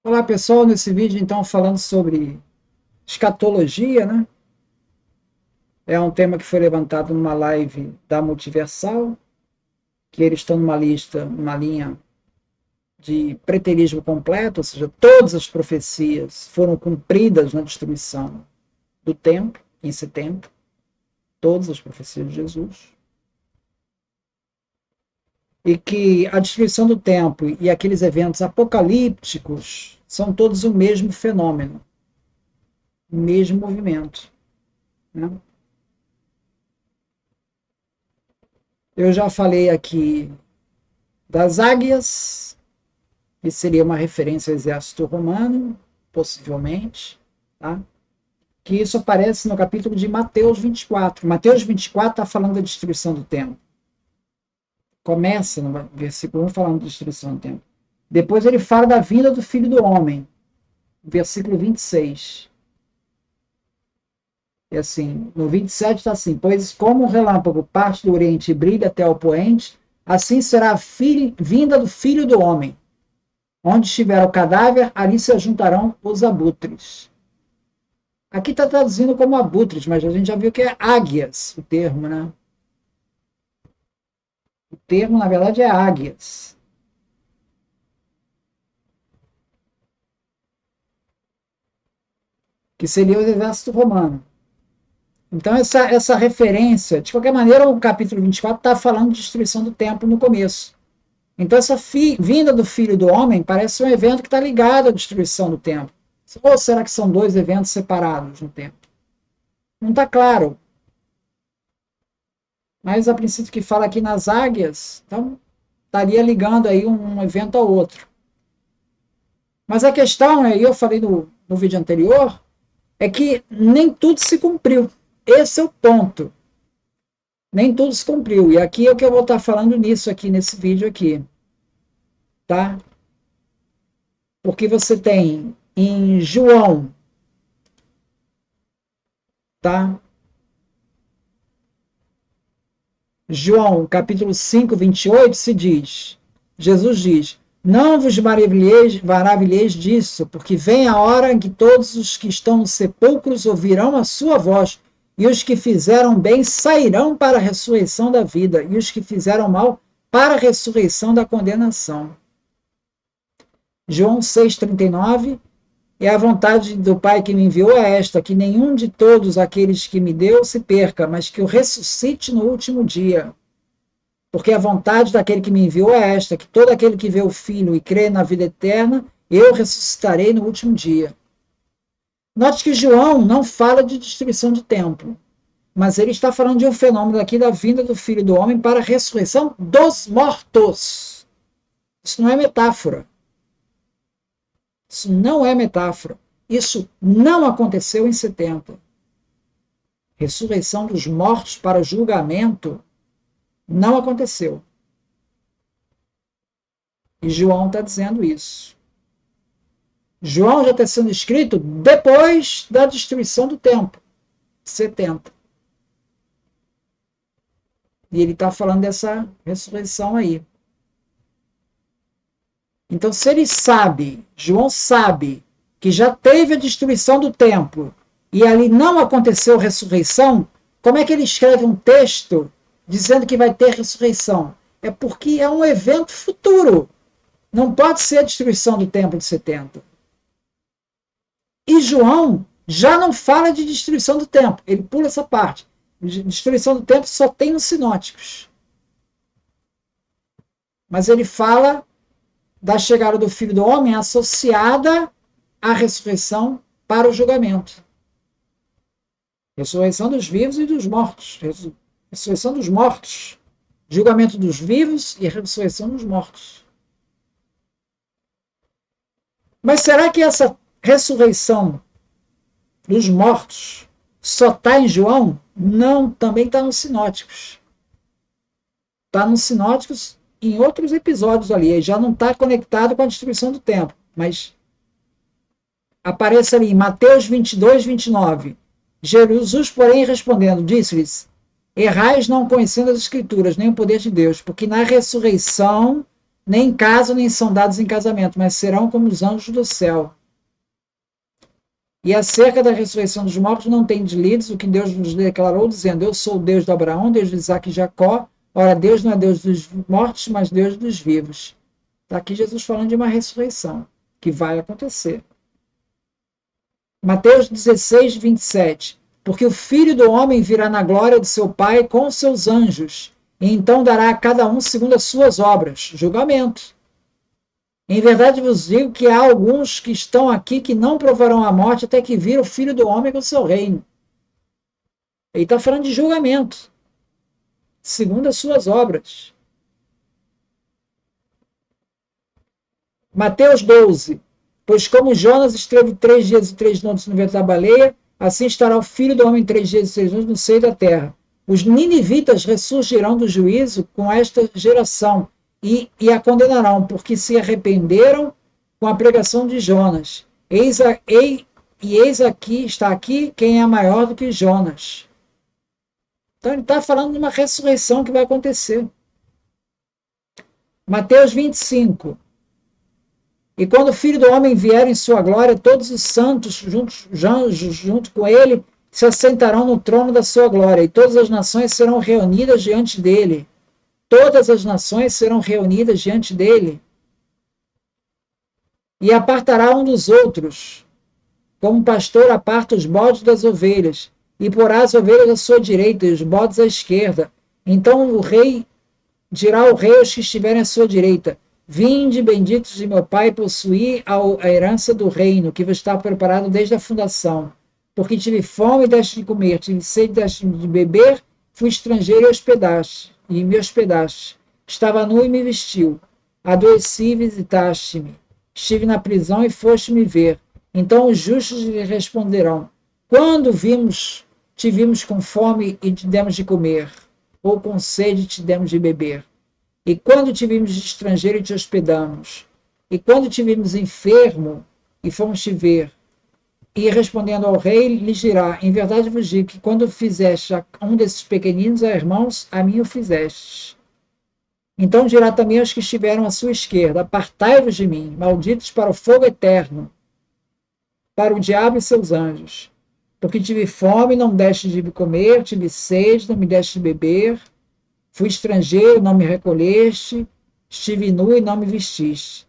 Olá pessoal, nesse vídeo então falando sobre escatologia, né? É um tema que foi levantado numa live da Multiversal, que eles estão numa linha de preterismo completo, ou seja, todas as profecias foram cumpridas na destruição do templo, em setembro, todas as profecias de Jesus, e que a destruição do templo e aqueles eventos apocalípticos são todos o mesmo fenômeno, o mesmo movimento, né? Eu já falei aqui das águias, que seria uma referência ao exército romano, possivelmente, tá? Que isso aparece no capítulo de Mateus 24. Mateus 24 está falando da destruição do templo. Começa no versículo 1 falando da destruição do templo. Depois ele fala da vinda do Filho do Homem, versículo 26. E assim, no 27 está assim: pois como um relâmpago parte do Oriente e brilha até o poente, assim será a vinda do Filho do Homem. Onde estiver o cadáver, ali se juntarão os abutres. Aqui está traduzindo como abutres, mas a gente já viu que é águias o termo, né? O termo, na verdade, é águias. Que seria o exército romano. Então, essa referência, de qualquer maneira, o capítulo 24 está falando de destruição do templo no começo. Então, essa vinda do Filho do Homem parece um evento que está ligado à destruição do templo. Ou será que são dois eventos separados no tempo? Não está claro. Mas a princípio que fala aqui nas águias, então estaria ligando aí um evento ao outro. Mas a questão, e eu falei no vídeo anterior, é que nem tudo se cumpriu. Esse é o ponto. Nem tudo se cumpriu. E aqui é o que eu vou estar falando nisso aqui, nesse vídeo aqui. Tá? Porque você tem em João, tá? João, capítulo 5, 28, Jesus diz, não vos maravilheis disso, porque vem a hora em que todos os que estão nos sepulcros ouvirão a sua voz, e os que fizeram bem sairão para a ressurreição da vida, e os que fizeram mal para a ressurreição da condenação. João 6,39, é a vontade do Pai que me enviou é esta, que nenhum de todos aqueles que me deu se perca, mas que o ressuscite no último dia. Porque a vontade daquele que me enviou é esta, que todo aquele que vê o Filho e crê na vida eterna, eu ressuscitarei no último dia. Note que João não fala de destruição de templo, mas ele está falando de um fenômeno aqui da vinda do Filho do Homem para a ressurreição dos mortos. Isso não é metáfora. Isso não é metáfora. Isso não aconteceu em 70. Ressurreição dos mortos para o julgamento não aconteceu. E João está dizendo isso. João já está sendo escrito depois da destruição do templo, 70. E ele está falando dessa ressurreição aí. Então, se ele sabe, João sabe, que já teve a destruição do templo e ali não aconteceu ressurreição, como é que ele escreve um texto dizendo que vai ter ressurreição? É porque é um evento futuro. Não pode ser a destruição do templo de 70. E João já não fala de destruição do templo. Ele pula essa parte. Destruição do templo só tem nos sinóticos. Mas ele fala da chegada do Filho do Homem associada à ressurreição para o julgamento. Ressurreição dos vivos e dos mortos. Ressurreição dos mortos. Julgamento dos vivos e ressurreição dos mortos. Mas será que essa ressurreição dos mortos só está em João? Não, também está nos sinóticos. Está nos sinóticos em outros episódios ali. Já não está conectado com a destruição do templo. Mas aparece ali em Mateus 22, 29. Jesus, porém, respondendo, disse-lhes, errais não conhecendo as Escrituras, nem o poder de Deus, porque na ressurreição nem casam, nem são dados em casamento, mas serão como os anjos do céu. E acerca da ressurreição dos mortos, não tendes lido o que Deus nos declarou, dizendo: Eu sou o Deus de Abraão, Deus de Isaac e Jacó. Ora, Deus não é Deus dos mortos, mas Deus dos vivos. Está aqui Jesus falando de uma ressurreição, que vai acontecer. Mateus 16, 27. Porque o Filho do Homem virá na glória de seu Pai com seus anjos, e então dará a cada um segundo as suas obras. Julgamento. Em verdade vos digo que há alguns que estão aqui que não provarão a morte até que vir o Filho do Homem com seu reino. Ele está falando de julgamento, segundo as suas obras. Mateus 12. Pois como Jonas esteve 3 dias e 3 noites no ventre da baleia, assim estará o Filho do Homem 3 dias e 3 noites no seio da terra. Os ninivitas ressurgirão do juízo com esta geração e a condenarão, porque se arrependeram com a pregação de Jonas. Eis aqui, está aqui quem é maior do que Jonas. Então ele está falando de uma ressurreição que vai acontecer. Mateus 25. E quando o Filho do Homem vier em sua glória, todos os santos junto com ele se assentarão no trono da sua glória, e todas as nações serão reunidas diante dele. Todas as nações serão reunidas diante dele. E apartará um dos outros, como o pastor aparta os bodes das ovelhas, e porá as ovelhas à sua direita e os bodes à esquerda. Então o rei dirá ao rei aos que estiverem à sua direita: Vinde, benditos de meu Pai, possuí a herança do reino, que vos está preparado desde a fundação. Porque tive fome e deste de comer, tive sede e deste de beber, fui estrangeiro e me hospedaste. Estava nu e me vestiu. Adoeci e visitaste-me. Estive na prisão e foste me ver. Então os justos lhe responderão: Quando te vimos com fome e te demos de comer, ou com sede e te demos de beber? E quando te vimos estrangeiro e te hospedamos? E quando te vimos enfermo e fomos te ver? E respondendo ao rei, lhes dirá: Em verdade vos digo que quando fizeste a um desses pequeninos a irmãos, a mim o fizeste. Então dirá também aos que estiveram à sua esquerda: Apartai-vos de mim, malditos para o fogo eterno, para o diabo e seus anjos. Porque tive fome, não me deste de comer, tive sede, não me deste de beber, fui estrangeiro, não me recolheste, estive nu e não me vestiste,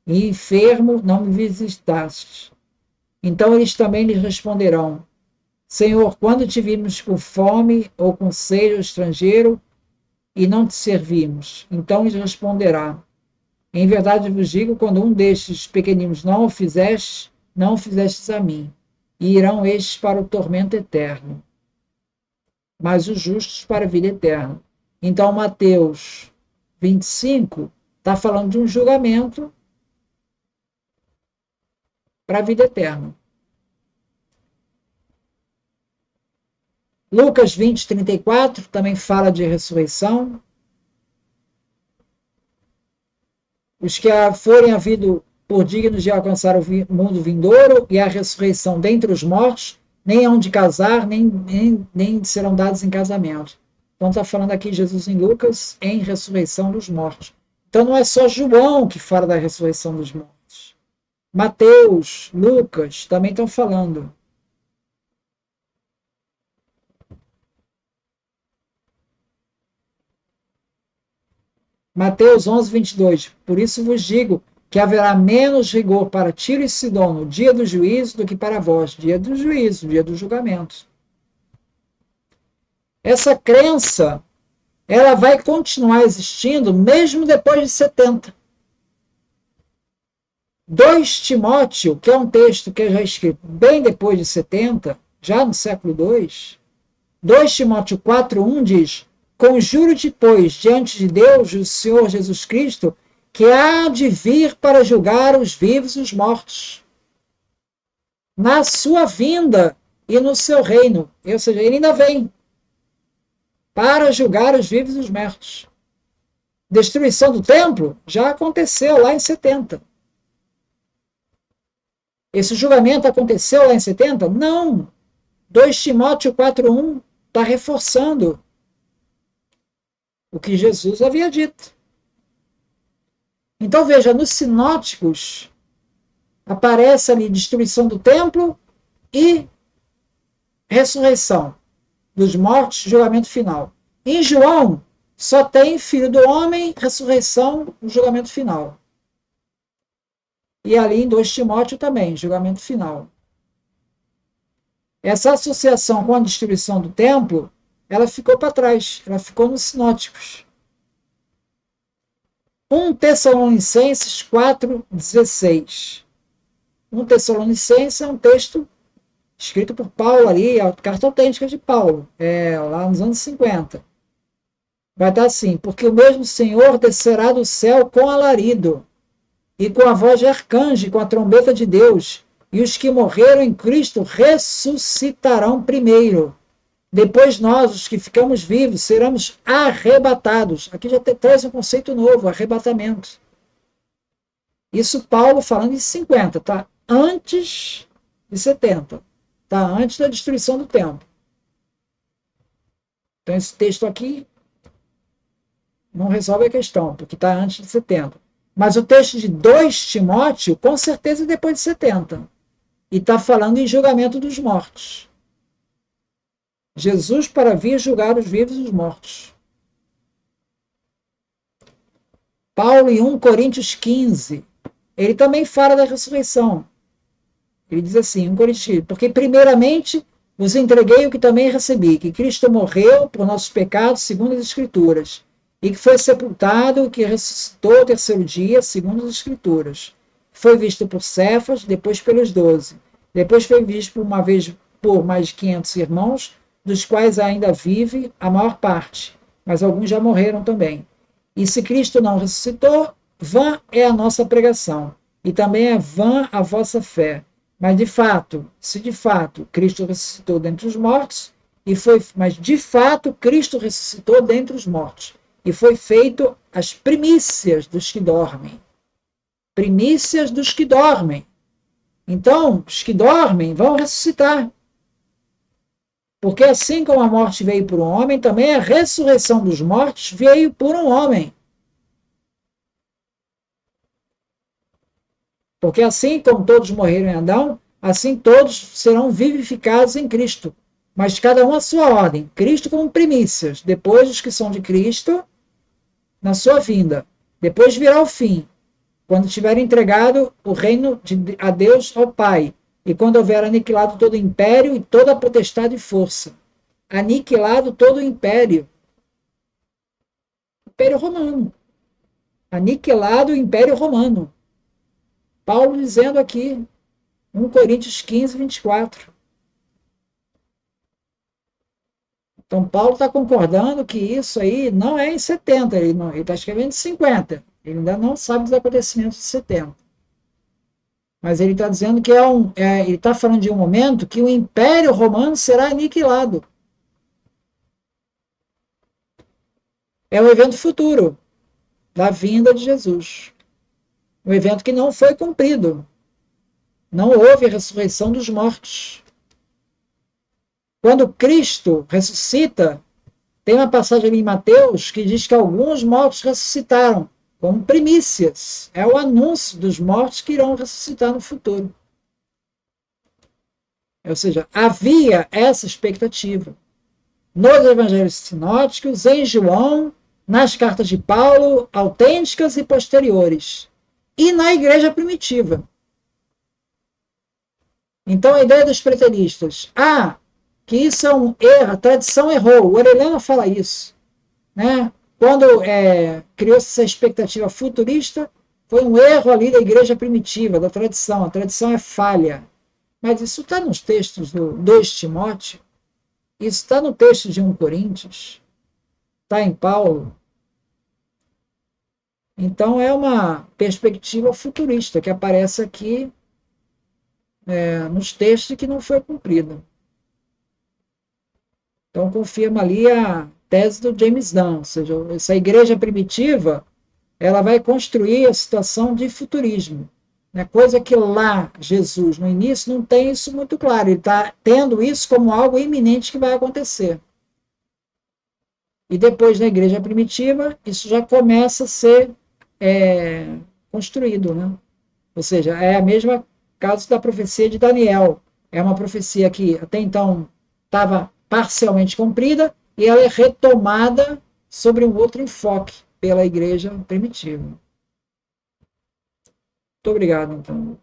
e enfermo, não me visitaste. Então eles também lhes responderão: Senhor, quando te vimos com fome, ou com sede, ou estrangeiro, e não te servimos? Então lhes responderá: Em verdade vos digo, quando um destes pequeninos não o fizestes a mim. E irão estes para o tormento eterno, mas os justos para a vida eterna. Então, Mateus 25 está falando de um julgamento para a vida eterna. Lucas 20, 34 também fala de ressurreição. Os que forem havido por dignos de alcançar o mundo vindouro e a ressurreição dentre os mortos, nem hão de casar, nem serão dados em casamento. Então está falando aqui Jesus em Lucas, em ressurreição dos mortos. Então não é só João que fala da ressurreição dos mortos. Mateus, Lucas também estão falando. Mateus 11, 22. Por isso vos digo que haverá menos rigor para Tiro e Sidom no dia do juízo do que para vós, dia do juízo, dia do julgamento. Essa crença, ela vai continuar existindo mesmo depois de 70. 2 Timóteo, que é um texto que é já escrito bem depois de 70, já no século II, 2 Timóteo 4:1 diz: Conjuro-te, pois, diante de Deus, o Senhor Jesus Cristo, que há de vir para julgar os vivos e os mortos, na sua vinda e no seu reino. Ou seja, ele ainda vem para julgar os vivos e os mortos. Destruição do templo já aconteceu lá em 70. Esse julgamento aconteceu lá em 70? Não. 2 Timóteo 4:1 está reforçando o que Jesus havia dito. Então, veja, nos sinóticos aparece ali destruição do templo e ressurreição dos mortos, julgamento final. Em João, só tem filho do homem, ressurreição, julgamento final. E ali em 2 Timóteo também, julgamento final. Essa associação com a destruição do templo, ela ficou para trás, ela ficou nos sinóticos. 1 Tessalonicenses 4,16. 1 Tessalonicenses é um texto escrito por Paulo ali, a carta autêntica de Paulo, lá nos anos 50. Vai estar assim: porque o mesmo Senhor descerá do céu com alarido, e com a voz de arcanjo, e com a trombeta de Deus, e os que morreram em Cristo ressuscitarão primeiro. Depois nós, os que ficamos vivos, seremos arrebatados. Aqui já traz um conceito novo, arrebatamento. Isso Paulo falando em 50, tá? Antes de 70. Tá? Antes da destruição do templo. Então esse texto aqui não resolve a questão, porque está antes de 70. Mas o texto de 2 Timóteo, com certeza, é depois de 70. E está falando em julgamento dos mortos. Jesus para vir julgar os vivos e os mortos. Paulo, em 1 Coríntios 15, ele também fala da ressurreição. Ele diz assim, 1 Coríntios 15, porque primeiramente vos entreguei o que também recebi, que Cristo morreu por nossos pecados, segundo as Escrituras, e que foi sepultado, e que ressuscitou ao terceiro dia, segundo as Escrituras. Foi visto por Cefas, depois pelos 12. Depois foi visto por uma vez por mais de 500 irmãos, dos quais ainda vive a maior parte, mas alguns já morreram também. E se Cristo não ressuscitou, vã é a nossa pregação, e também é vã a vossa fé. Mas de fato, se de fato Cristo ressuscitou dentre os mortos, mas de fato Cristo ressuscitou dentre os mortos, e foi feito as primícias dos que dormem. Primícias dos que dormem. Então, os que dormem vão ressuscitar. Porque assim como a morte veio por um homem, também a ressurreição dos mortos veio por um homem. Porque assim como todos morreram em Adão, assim todos serão vivificados em Cristo. Mas cada um à sua ordem. Cristo como primícias, depois os que são de Cristo na sua vinda. Depois virá o fim, quando tiver entregado o reino a Deus, ao Pai, e quando houver aniquilado todo o império e toda a potestade e força. Aniquilado todo o império. Império Romano. Aniquilado o Império Romano. Paulo dizendo aqui, 1 Coríntios 15, 24. Então, Paulo está concordando que isso aí não é em 70, ele está escrevendo em 50. Ele ainda não sabe dos acontecimentos de 70. Mas ele está dizendo que ele está falando de um momento que o Império Romano será aniquilado. É um evento futuro da vinda de Jesus. Um evento que não foi cumprido. Não houve a ressurreição dos mortos. Quando Cristo ressuscita, tem uma passagem ali em Mateus que diz que alguns mortos ressuscitaram, como primícias. É o anúncio dos mortos que irão ressuscitar no futuro. Ou seja, havia essa expectativa. Nos evangelhos sinóticos, em João, nas cartas de Paulo, autênticas e posteriores. E na igreja primitiva. Então, a ideia dos preteristas, que isso é um erro, a tradição errou, o Orellana fala isso. Né? Quando criou-se essa expectativa futurista, foi um erro ali da igreja primitiva, da tradição. A tradição é falha. Mas isso está nos textos do 2 Timóteo, isso está no texto de 1 Coríntios, está em Paulo. Então é uma perspectiva futurista que aparece aqui nos textos que não foi cumprida. Então confirma ali a tese do James Dunn, ou seja, essa igreja primitiva, ela vai construir a situação de futurismo, né? Coisa que lá Jesus, no início, não tem isso muito claro, ele está tendo isso como algo iminente que vai acontecer. E depois, na igreja primitiva, isso já começa a ser construído, né? Ou seja, é a mesma caso da profecia de Daniel. É uma profecia que até então estava parcialmente cumprida e ela é retomada sobre um outro enfoque pela igreja primitiva. Muito obrigado, então.